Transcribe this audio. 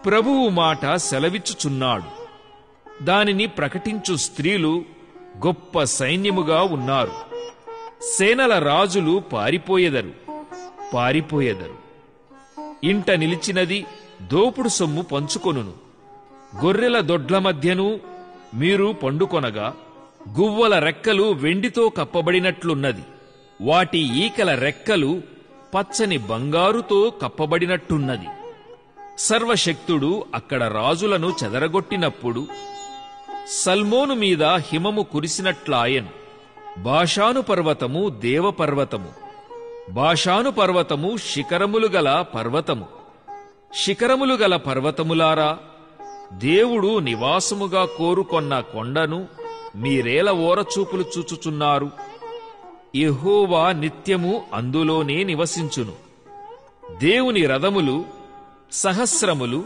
ప్రభువు మాట సెలవిచ్చుచున్నాడు. దానిని ప్రకటించు స్త్రీలు గొప్ప సైన్యముగా ఉన్నారు. సేనల రాజులు పారిపోయెదరు. ఇంట నిలిచినది దోపుడు సొమ్ము పంచుకొనును. గొర్రెల దొడ్ల మధ్యను మీరు పండుకొనగా గువ్వల రెక్కలు వెండితో కప్పబడినట్లున్నది. వాటి ఈకల రెక్కలు పచ్చని బంగారుతో కప్పబడినట్టున్నది. సర్వశక్తుడు అక్కడ రాజులను చెదరగొట్టినప్పుడు సల్మోను మీద హిమము కురిసినట్లాయెను. బాషాను పర్వతము దేవపర్వతము, బాషాను పర్వతము శిఖరములు గల పర్వతము. శిఖరములు గల పర్వతములారా, దేవుడు నివాసముగా కోరుకొన్న కొండను మీరేల ఓరచూపులు చూచుచున్నారు? యెహోవా నిత్యము అందులోనే నివసించును. దేవుని రథములు సహస్రములు